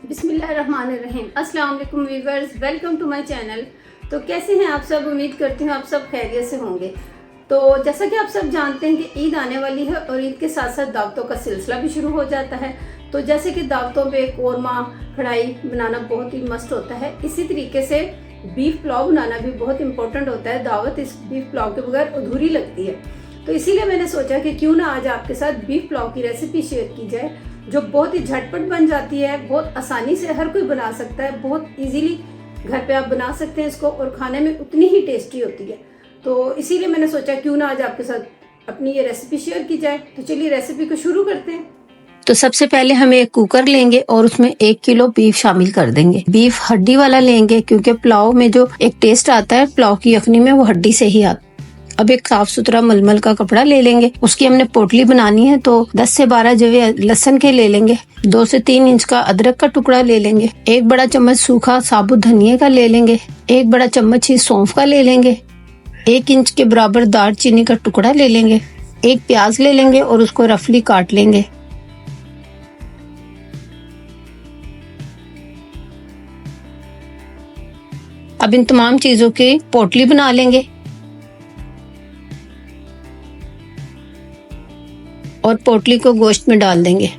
बिस्मिल्लाहिर्रहमानिर्रहीम। अस्सलाम वालेकुम viewers, welcome to my channel. तो कैसे हैं आप सब? उम्मीद करती हूँ आप सब खैरियत से होंगे। तो जैसा कि आप सब जानते हैं कि ईद आने वाली है और ईद के साथ साथ दावतों का सिलसिला भी शुरू हो जाता है। तो जैसे कि दावतों पे कोरमा कढ़ाई बनाना बहुत ही मस्त होता है, इसी तरीके से बीफ पुलाव बनाना भी बहुत इंपॉर्टेंट होता है। दावत इस बीफ पुलाव के बगैर अधूरी लगती है। तो इसीलिए मैंने सोचा कि क्यों ना आज आपके साथ बीफ पुलाव की रेसिपी शेयर की जाए, जो बहुत ही झटपट बन जाती है, बहुत आसानी से हर कोई बना सकता है, बहुत इजीली घर पे आप बना सकते हैं इसको और खाने में उतनी ही टेस्टी होती है। तो इसीलिए मैंने सोचा क्यों ना आज आपके साथ अपनी ये रेसिपी शेयर की जाए। तो चलिए रेसिपी को शुरू करते हैं। तो सबसे पहले हम एक कुकर लेंगे और उसमें 1 किलो बीफ शामिल कर देंगे। बीफ हड्डी वाला लेंगे क्योंकि पुलाव में जो एक टेस्ट आता है पुलाव की यखनी में, वो हड्डी से ही आता है। अब एक साफ सुथरा मलमल का कपड़ा ले लेंगे, उसकी हमने पोटली बनानी है तो 10 से 12 जवे लहसुन के ले लेंगे। 2 से 3 इंच का अदरक का टुकड़ा ले लेंगे। 1 बड़ा चम्मच सूखा साबुत धनिया का ले लेंगे। 1 बड़ा चम्मच ही सौंफ का ले लेंगे। 1 इंच के बराबर दालचीनी का टुकड़ा ले लेंगे। 1 प्याज ले लेंगे और उसको रफली काट लेंगे। अब इन तमाम चीजों की पोटली बना लेंगे और पोटली को गोश्त में डाल देंगे।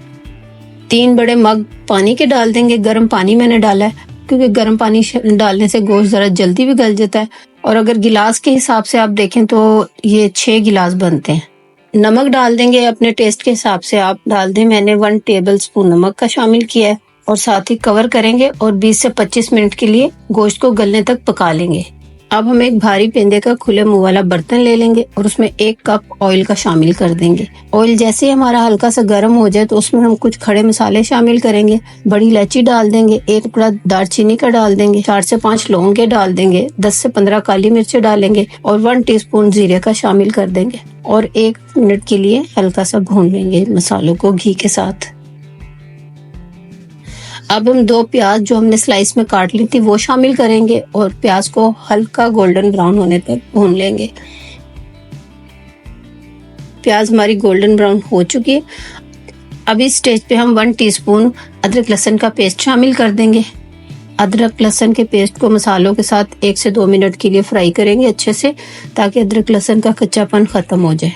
3 बड़े मग पानी के डाल देंगे। गर्म पानी मैंने डाला है क्योंकि गर्म पानी डालने से गोश्त जरा जल्दी भी गल जाता है। और अगर गिलास के हिसाब से आप देखें तो ये 6 गिलास बनते हैं। नमक डाल देंगे अपने टेस्ट के हिसाब से आप डाल दें। मैंने 1 टेबल स्पून नमक का शामिल किया है और साथ ही कवर करेंगे और 20 से 25 मिनट के लिए गोश्त को गलने तक पका लेंगे। अब हम एक भारी पेंदे का खुले मुंह वाला बर्तन ले लेंगे और उसमें 1 कप ऑयल का शामिल कर देंगे। ऑयल जैसे हमारा हल्का सा गर्म हो जाए तो उसमें हम कुछ खड़े मसाले शामिल करेंगे। बड़ी इलायची डाल देंगे, 1 टुकड़ा दालचीनी का डाल देंगे, 4 से 5 लौंग के डाल देंगे, 10 से 15 काली मिर्च डालेंगे और 1 टीस्पून जीरे का शामिल कर देंगे और 1 मिनट के लिए हल्का सा भून लेंगे मसालों को घी के साथ। अब हम 2 प्याज जो हमने स्लाइस में काट ली थी वो शामिल करेंगे और प्याज को हल्का गोल्डन ब्राउन होने तक भून लेंगे। प्याज हमारी गोल्डन ब्राउन हो चुकी है। अब इस स्टेज पे हम 1 टीस्पून अदरक लहसुन का पेस्ट शामिल कर देंगे। अदरक लहसुन के पेस्ट को मसालों के साथ 1 से 2 मिनट के लिए फ्राई करेंगे अच्छे से, ताकि अदरक लहसुन का कच्चापन खत्म हो जाए।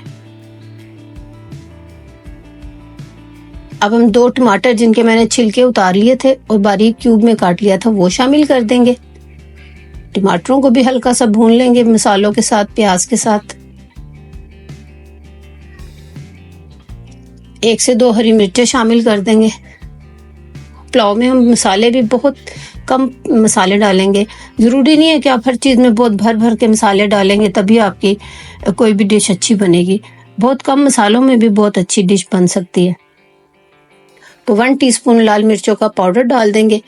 अब हम 2 टमाटर जिनके मैंने छिलके उतार लिए थे और बारीक क्यूब में काट लिया था वो शामिल कर देंगे। टमाटरों को भी हल्का सा भून लेंगे मसालों के साथ, प्याज के साथ। 1 से 2 हरी मिर्चें शामिल कर देंगे। पुलाव में हम मसाले भी बहुत कम मसाले डालेंगे। जरूरी नहीं है कि आप हर चीज में बहुत भर भर के मसाले डालेंगे तभी आपकी कोई भी डिश अच्छी बनेगी। बहुत कम मसालों में भी बहुत अच्छी डिश बन सकती है। तो 1 टीस्पून लाल मिर्चों का पाउडर डाल देंगे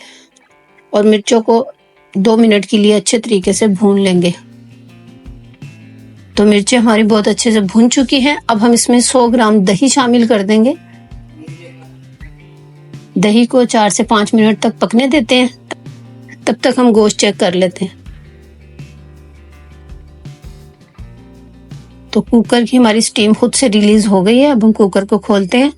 और मिर्चों को 2 मिनट के लिए अच्छे तरीके से भून लेंगे। तो मिर्चें हमारी बहुत अच्छे से भून चुकी हैं। अब हम इसमें 100 ग्राम दही शामिल कर देंगे। दही को 4 से 5 मिनट तक पकने देते हैं। तब तक हम गोश्त चेक कर लेते हैं। तो कुकर की हमारी स्टीम खुद से रिलीज हो गई है। अब हम कुकर को खोलते हैं।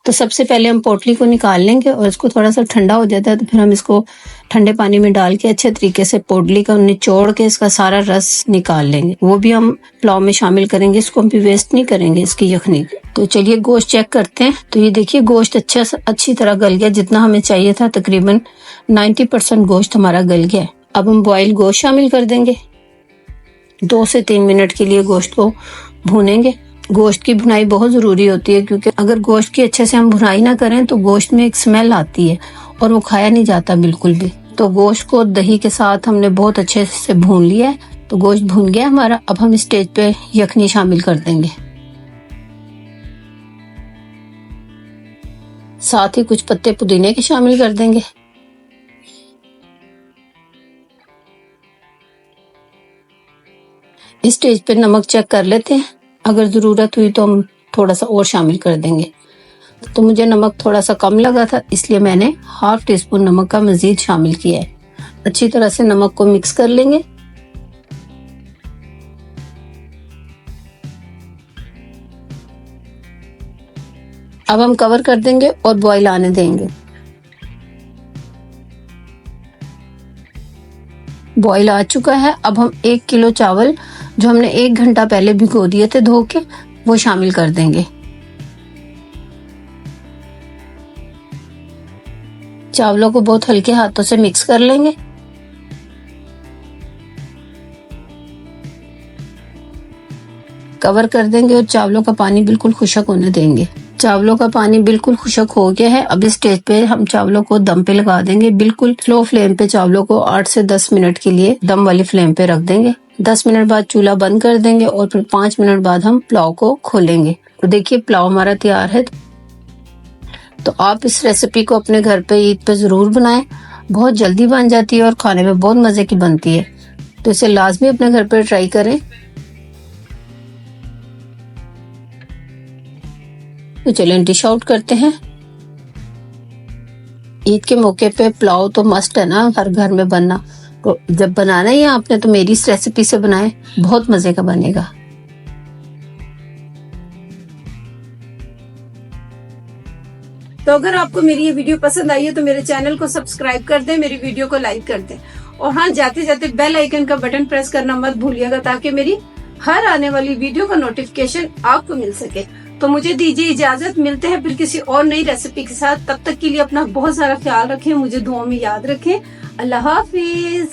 तो सबसे पहले हम पोटली को निकाल लेंगे और इसको थोड़ा सा ठंडा हो जाता है तो फिर हम इसको ठंडे पानी में डाल के अच्छे तरीके से पोटली का निचोड़ के इसका सारा रस निकाल लेंगे। वो भी हम पुलाव में शामिल करेंगे। इसको हम भी वेस्ट नहीं करेंगे इसकी यखनी। तो चलिए गोश्त चेक करते हैं। तो ये देखिए गोश्त अच्छी तरह गल गया, जितना हमें चाहिए था। तकरीबन 90% गोश्त हमारा गल गया है। अब हम बॉयल गोश्त शामिल कर देंगे। 2 से 3 मिनट के लिए गोश्त को भूनेंगे। गोश्त की भुनाई बहुत जरूरी होती है क्योंकि अगर गोश्त की अच्छे से हम भुनाई ना करें तो गोश्त में एक स्मेल आती है और वो खाया नहीं जाता बिल्कुल भी। तो गोश्त को दही के साथ हमने बहुत अच्छे से भून लिया है। तो गोश्त भून गया हमारा। अब हम इस स्टेज पे यखनी शामिल कर देंगे। साथ ही कुछ पत्ते पुदीने के शामिल कर देंगे। इस स्टेज पे नमक चेक कर लेते हैं। अगर जरूरत हुई तो हम थोड़ा सा और शामिल कर देंगे। तो मुझे नमक थोड़ा सा कम लगा था, इसलिए मैंने 1/2 टीस्पून नमक का मजीद शामिल किया है। अच्छी तरह से नमक को मिक्स कर लेंगे। अब हम कवर कर देंगे और बॉईल आने देंगे। बॉईल आ चुका है। अब हम 1 किलो चावल जो हमने 1 घंटा पहले भिगो दिए थे धो के, वो शामिल कर देंगे। चावलों को बहुत हल्के हाथों से मिक्स कर लेंगे। कवर कर देंगे और चावलों का पानी बिल्कुल खुश्क होने देंगे। चावलों का पानी बिल्कुल खुश्क हो गया है। अब इस स्टेज पे हम चावलों को दम पे लगा देंगे। बिल्कुल स्लो फ्लेम पे चावलों को 8 से 10 मिनट के लिए दम वाली फ्लेम पे रख देंगे। 10 मिनट बाद चूल्हा बंद कर देंगे और फिर 5 मिनट बाद हम पुलाव को खोलेंगे। तो देखिए पुलाव हमारा तैयार है। तो आप इस रेसिपी को अपने घर पे ईद पे जरूर बनाएं। बहुत जल्दी बन जाती है और खाने में बहुत मजे की बनती है। तो इसे लाजमी अपने घर पे ट्राई करें। तो चलें डिश आउट करते हैं। ईद के मौके पे पुलाव तो मस्ट है ना, हर घर में बनना। तो जब बनाना ही है आपने तो मेरी इस रेसिपी से बनाएं, बहुत मजे का बनेगा। तो अगर आपको मेरी ये वीडियो पसंद आई है तो मेरे चैनल को सब्सक्राइब कर दें, मेरी वीडियो को लाइक कर दें और हाँ, जाते जाते बेल आइकन का बटन प्रेस करना मत भूलिएगा ताकि मेरी हर आने वाली वीडियो का नोटिफिकेशन आपको मिल सके। तो मुझे दीजिए इजाजत, मिलते हैं फिर किसी और नई रेसिपी के साथ। तब तक के लिए अपना बहुत सारा ख्याल रखें, मुझे दुआ में याद रखें। अल्लाह हाफिज।